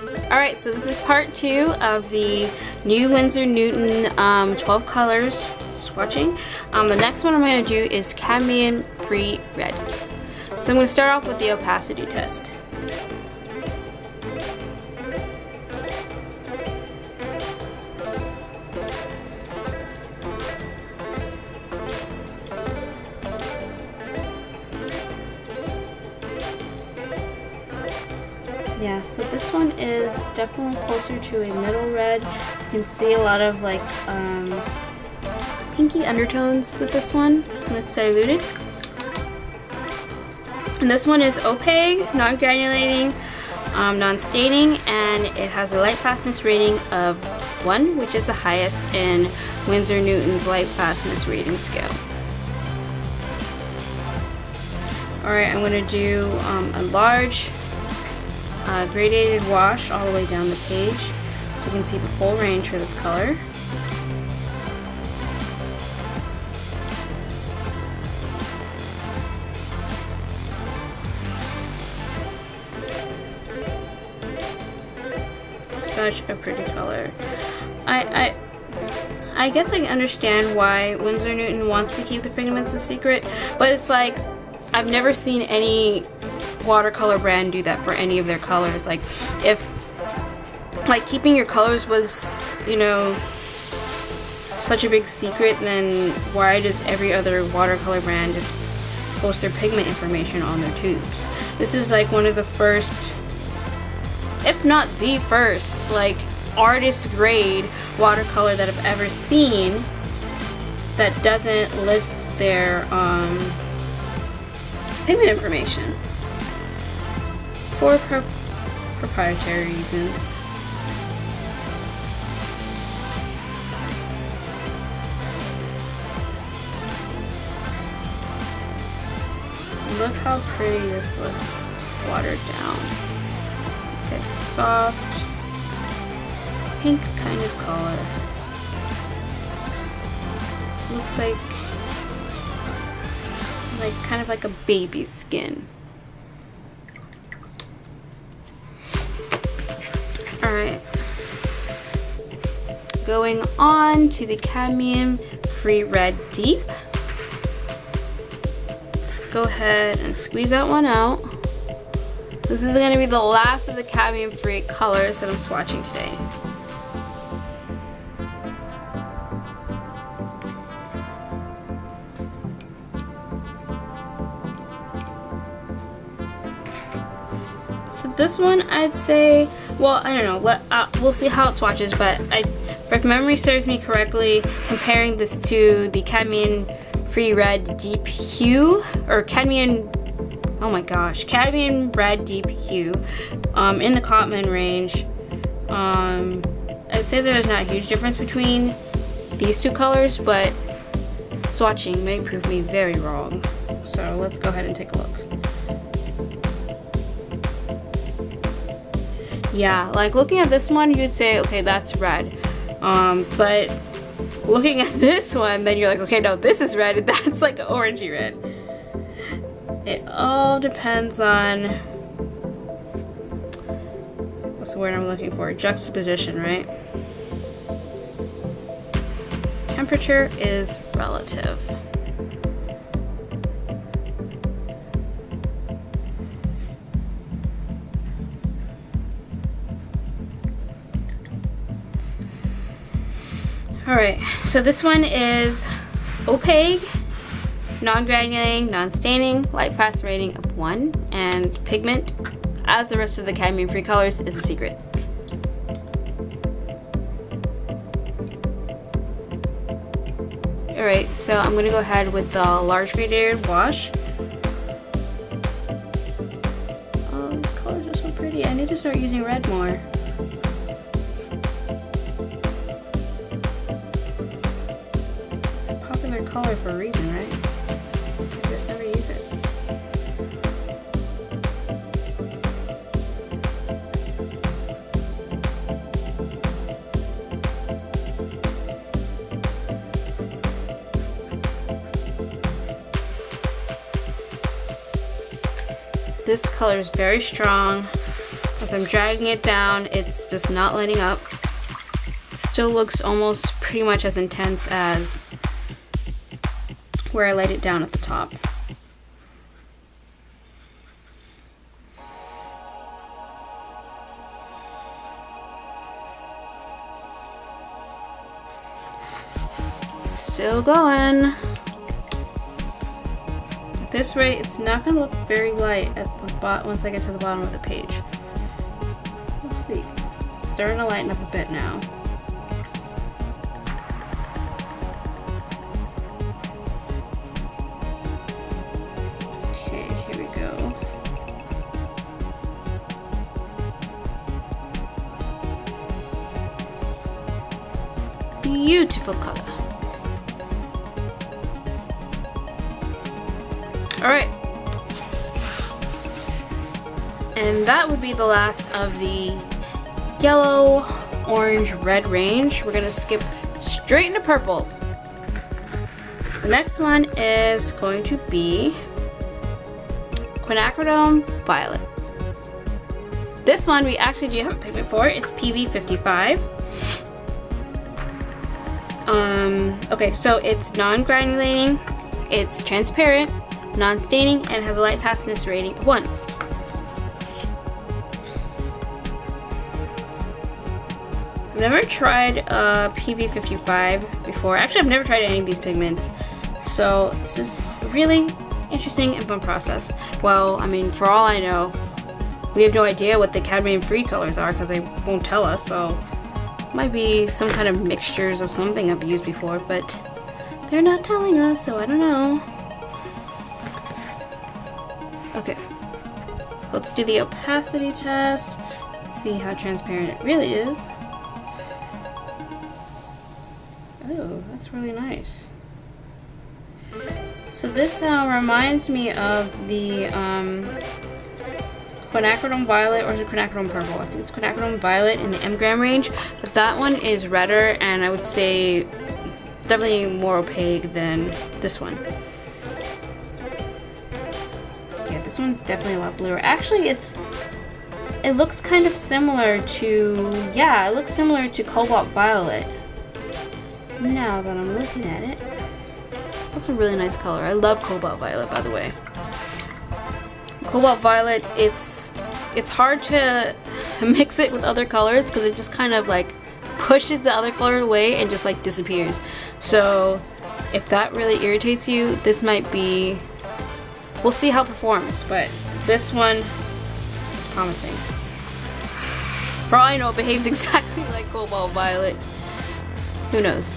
Alright, so this is part 2 of the new Winsor Newton 12 colors swatching. The next one I'm going to do is Cadmium-Free Red. So I'm going to start off with the opacity test. Yeah, so this one is definitely closer to a middle red. You can see a lot of like pinky undertones with this one when it's diluted. And this one is opaque, non-granulating, non-staining, and it has a light fastness rating of 1, which is the highest in Winsor Newton's light fastness rating scale. Alright, I'm going to do a large gradated wash all the way down the page so we can see the full range for this color. Such a pretty color. I guess I can understand why Winsor Newton wants to keep the pigments a secret, but it's like I've never seen any watercolor brand do that for any of their colors. Like, if like keeping your colors was, you know, such a big secret, then why does every other watercolor brand just post their pigment information on their tubes? This is like one of the first, if not the first, like artist grade watercolor that I've ever seen that doesn't list their pigment information for proprietary reasons. Look how pretty this looks watered down. Okay, soft pink kind of color. Looks like kind of like a baby skin. Alright, going on to the Cadmium-Free Red Deep. Let's go ahead and squeeze that one out. This is going to be the last of the Cadmium-Free colors that I'm swatching today. So this one, I'd say, well, I don't know, we'll see how it swatches, but if memory serves me correctly, comparing this to the Cadmium-Free Red Deep Hue, or Cadmium Red Deep Hue, in the Cotman range, I'd say there's not a huge difference between these two colors, but swatching may prove me very wrong. So let's go ahead and take a look. Yeah, like looking at this one, you'd say, okay, that's red. But looking at this one, then you're like, okay, no, this is red, and that's like orangey red. It all depends on, what's the word I'm looking for? Juxtaposition, right? Temperature is relative. Alright, so this one is opaque, non-granulating, non-staining, light fast rating of 1, and pigment, as the rest of the Cadmium-Free colors, is a secret. Alright, so I'm going to go ahead with the large gradated wash. Oh, these colors are so pretty. I need to start using red more. Color for a reason, right? I just never use it. This color is very strong. Has as I'm dragging it down, it's just not lighting up. It still looks almost pretty much as intense as where I laid it down at the top. Still going. At this rate, it's not going to look very light at the once I get to the bottom of the page. We'll see. Starting to lighten up a bit now. Okay, here we go. Beautiful color. Alright, and that would be the last of the yellow, orange, red range. We're going to skip straight into purple. The next one is going to be Quinacridone Violet. This one we actually do have a pigment for. It's PV55. Okay, so it's non-granulating, it's transparent, non-staining, and has a light fastness rating of 1. I've never tried PV55 before. Actually, I've never tried any of these pigments. So this is a really interesting and fun process. Well, I mean, for all I know, we have no idea what the cadmium-free colors are because they won't tell us. So it might be some kind of mixtures of something I've used before, but they're not telling us, so I don't know. Okay, let's do the opacity test, see how transparent it really is. Oh, that's really nice. So this reminds me of the Quinacridone Violet, or is it Quinacridone Purple? I think it's Quinacridone Violet in the M-gram range, but that one is redder and I would say definitely more opaque than this one. This one's definitely a lot bluer. Actually, it looks kind of similar to, yeah, it looks similar to Cobalt Violet. Now that I'm looking at it. That's a really nice color. I love Cobalt Violet, by the way. Cobalt Violet, it's hard to mix it with other colors because it just kind of like pushes the other color away and just like disappears. So if that really irritates you, this might be, we'll see how it performs, but this one is promising. For all I know, it behaves exactly like Cobalt Violet. Who knows?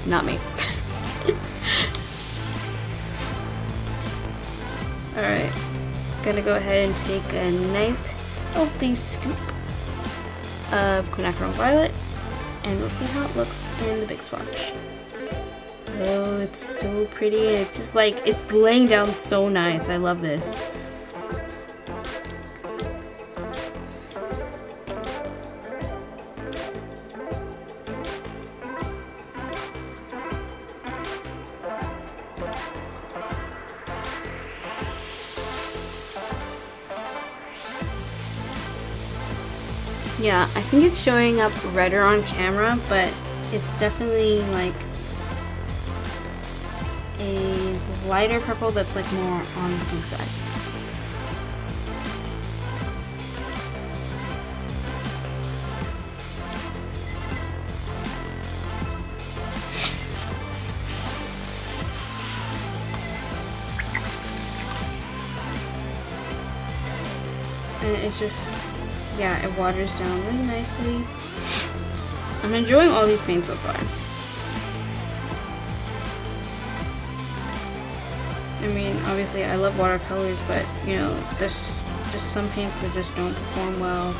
Not me. Alright, gonna go ahead and take a nice healthy scoop of Quinacridone Violet, and we'll see how it looks in the big swatch. Oh, it's so pretty, and it's just like, it's laying down so nice. I love this. Yeah, I think it's showing up redder on camera, but it's definitely like a lighter purple that's like more on the blue side. And it just, yeah, it waters down really nicely. I'm enjoying all these paints so far. I mean, obviously I love watercolors, but you know, there's just some paints that just don't perform well.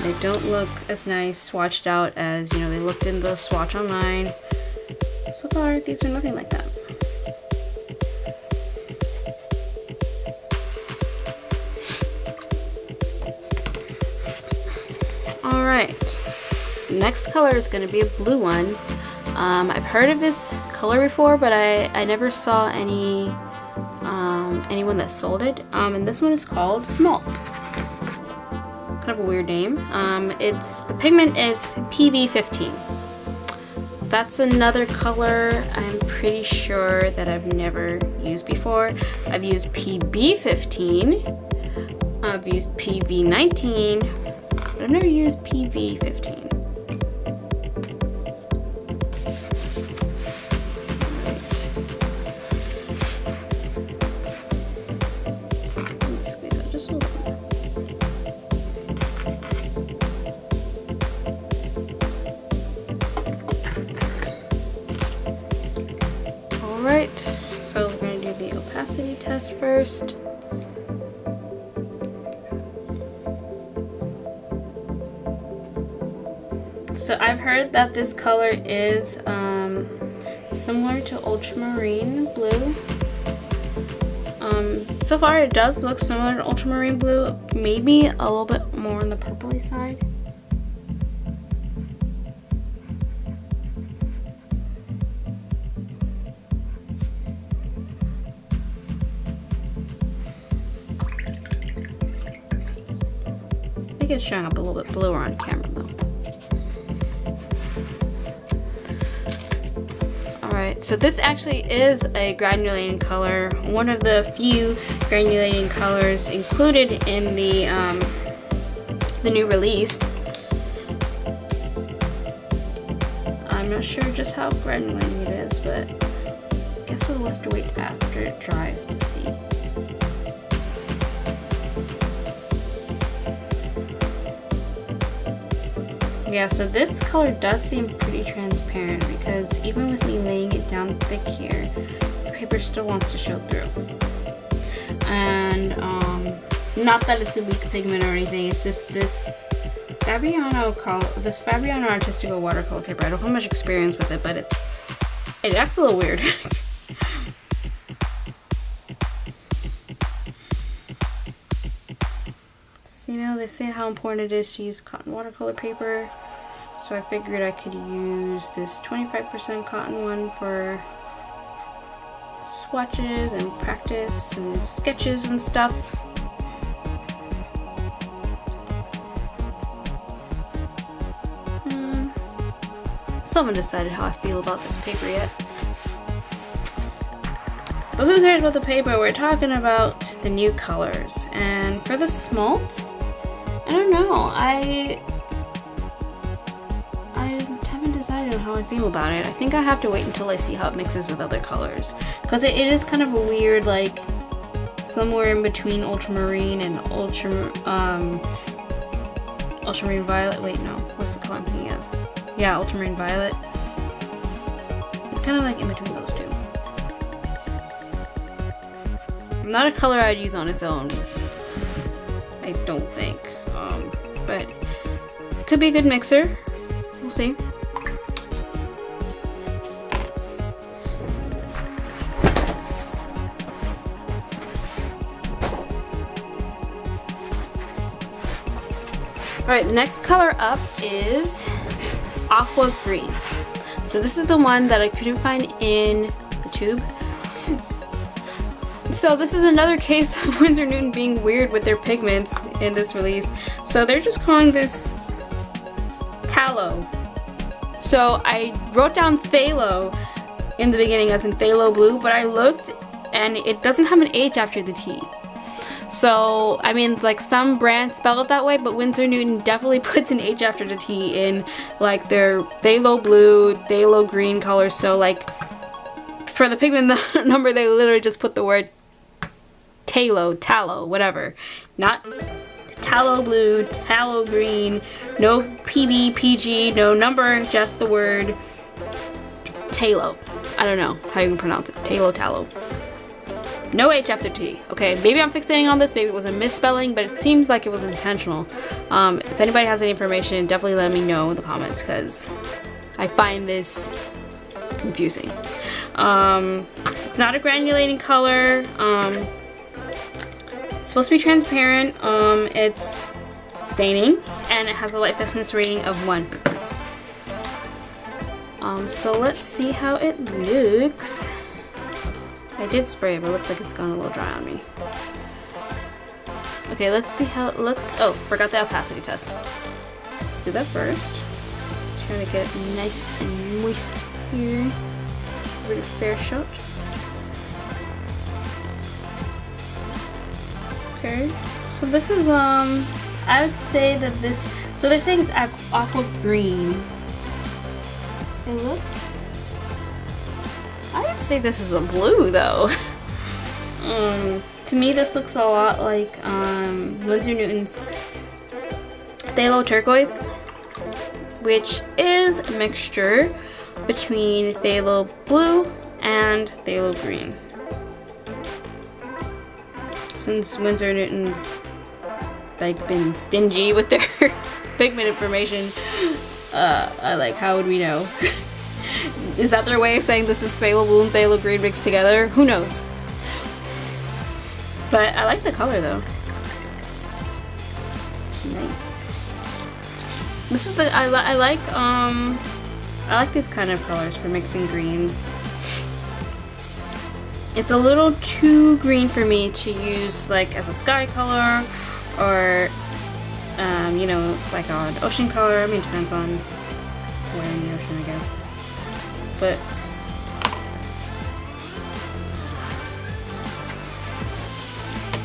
They don't look as nice swatched out as, you know, they looked in the swatch online. So far, these are nothing like that. Alright, next color is going to be a blue one. I've heard of this color before, but I never saw anyone that sold it. And this one is called Smalt. kind of a weird name. The pigment is PV15. That's another color I'm pretty sure that I've never used before. I've used PB15, I've used PV19, but I've never used PV15. Squeeze out just a little bit. Alright, so we're going to do the opacity test first. So I've heard that this color is similar to ultramarine blue. So far it does look similar to ultramarine blue, maybe a little bit more on the purpley side. I think it's showing up a little bit bluer on camera though. Alright, so this actually is a granulating color, one of the few granulating colors included in the new release. I'm not sure just how granulating it is, but I guess we'll have to wait after it dries to see. Yeah, so this color does seem pretty transparent because even with me laying it down thick here, the paper still wants to show through. And not that it's a weak pigment or anything, it's just this Fabriano Artistico watercolor paper. I don't have much experience with it, but it acts a little weird. So, you know, they say how important it is to use cotton watercolor paper. So I figured I could use this 25% cotton one for swatches and practice and sketches and stuff. Still haven't decided how I feel about this paper yet. But who cares about the paper? We're talking about the new colors. And for the Smalt, I don't know. I haven't decided on how I feel about it. I think I have to wait until I see how it mixes with other colors. Because it is kind of a weird, like, somewhere in between ultramarine and ultramarine violet. Wait, no. What's the color I'm thinking of? Yeah, ultramarine violet. It's kind of like in between those two. Not a color I'd use on its own. I don't think. But could be a good mixer. We'll see. Alright, the next color up is Aqua Green. So this is the one that I couldn't find in the tube. So this is another case of Winsor Newton being weird with their pigments in this release. So they're just calling this tallow. So I wrote down phthalo in the beginning as in phthalo blue, but I looked and it doesn't have an H after the T. So, I mean, like some brands spell it that way, but Winsor Newton definitely puts an H after the T in like their phthalo blue, phthalo green colors. So like for the pigment number, they literally just put the word tallow, whatever. Not tallow blue, tallow green, no PB, PG, no number, just the word tallow. I don't know how you can pronounce it. Tallow. No H after T. Okay, maybe I'm fixating on this, maybe it was a misspelling, but it seems like it was intentional. If anybody has any information, definitely let me know in the comments, because I find this confusing. It's not a granulating color. It's supposed to be transparent. It's staining, and it has a light fastness rating of 1. So let's see how it looks. I did spray it, but it looks like it's gone a little dry on me. Okay, let's see how it looks. Oh, forgot the opacity test. Let's do that first. Trying to get it nice and moist here. Really fair shot. Okay, so this is I would say that this, so they're saying it's Aqua Green. It looks, I would say this is a blue though. To me this looks a lot like Winsor Newton's Phthalo Turquoise, which is a mixture between Phthalo Blue and Phthalo Green. Since Winsor Newton's like been stingy with their pigment information, how would we know? Is that their way of saying this is Phthalo Blue and Phthalo Green mixed together? Who knows? But I like the color though. Nice. This is the I like these kind of colors for mixing greens. It's a little too green for me to use like as a sky color or you know, like an ocean color. I mean, it depends on where in the ocean, I guess. But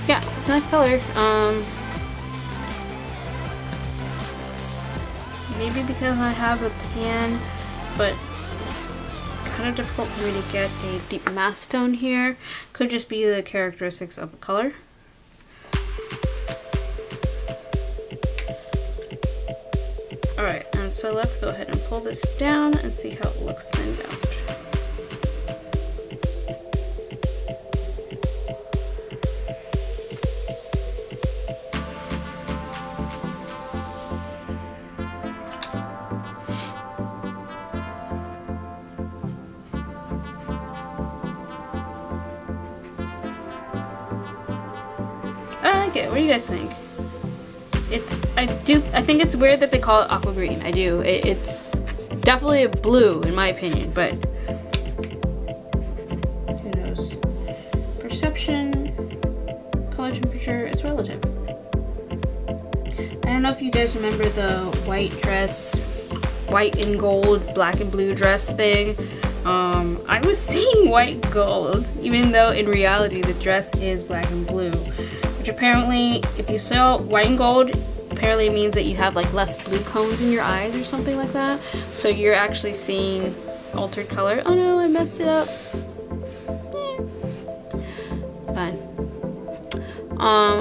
yeah, it's a nice color. Maybe because I have a pan, but it's kind of difficult for me to get a deep mass tone here. Could just be the characteristics of the color. Alright, and so let's go ahead and pull this down and see how it looks thinned out. I like it. What do you guys think? I think it's weird that they call it Aqua Green. I do. It's definitely a blue in my opinion, but who knows? Perception, color temperature, it's relative. I don't know if you guys remember the white dress, white and gold, black and blue dress thing. I was seeing white gold, even though in reality the dress is black and blue. Which apparently, if you saw white and gold, apparently it means that you have like less blue cones in your eyes or something like that. So you're actually seeing altered color. Oh no, I messed it up. It's fine.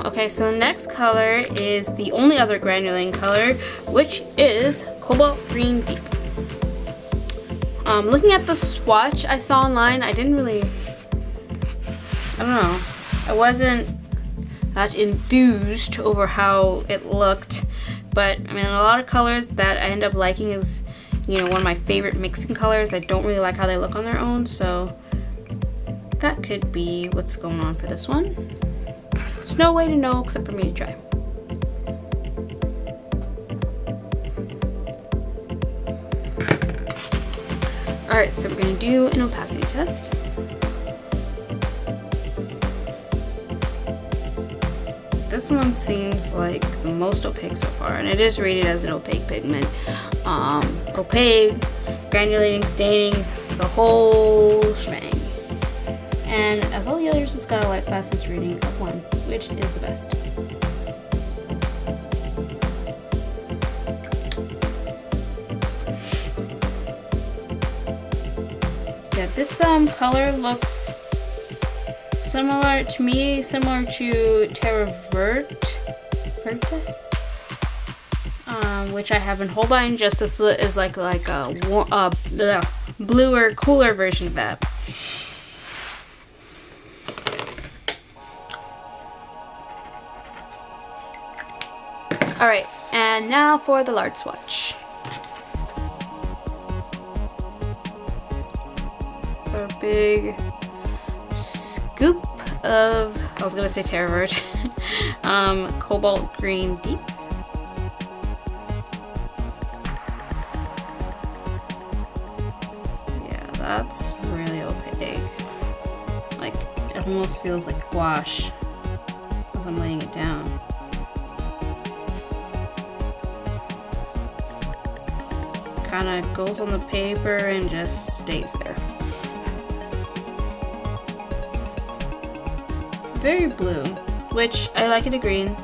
Okay, so the next color is the only other granulating color, which is Cobalt Green Deep. Looking at the swatch I saw online, I don't know. I wasn't that enthused over how it looked, but I mean, a lot of colors that I end up liking is, you know, one of my favorite mixing colors. I don't really like how they look on their own, so that could be what's going on for this one. There's no way to know except for me to try. Alright, so we're gonna do an opacity test. This one seems like the most opaque so far, and it is rated as an opaque pigment. Opaque, granulating, staining, the whole shebang. And as all the others, it's got a light fastness rating of 1, which is the best. Yeah, this color looks similar to me, similar to Terra Verte, which I have in Holbein. Just this is like a bluer, cooler version of that. All right, and now for the large swatch. So a big scoop of, I was gonna say Terra Verte, Cobalt Green Deep. Yeah, that's really opaque. Like, it almost feels like gouache as I'm laying it down. kind of goes on the paper and just stays there. Very blue, which I like it a green.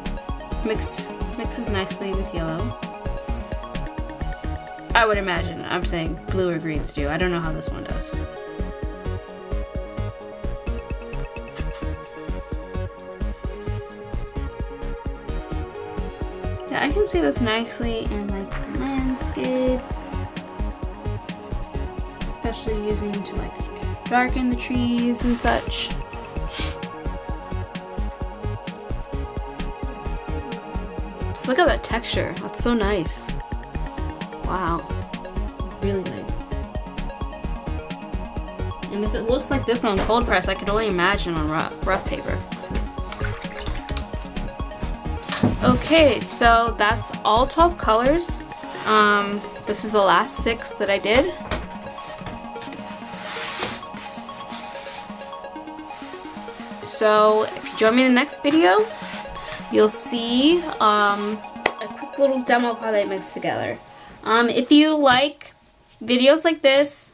Mixes nicely with yellow. I would imagine. I'm saying blue or greens do. I don't know how this one does. Yeah, I can see this nicely in like landscape, especially using to like darken the trees and such. Just look at that texture. That's so nice. Wow, really nice. And if it looks like this on cold press, I can only imagine on rough paper. Okay, so that's all 12 colors. This is the last 6 that I did. So if you join me in the next video, you'll see a quick little demo of how they mix together. If you like videos like this,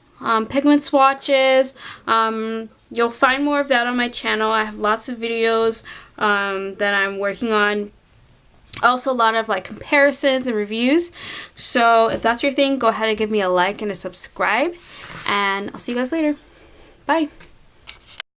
pigment swatches, you'll find more of that on my channel. I have lots of videos that I'm working on. Also a lot of like comparisons and reviews. So if that's your thing, go ahead and give me a like and a subscribe. And I'll see you guys later. Bye.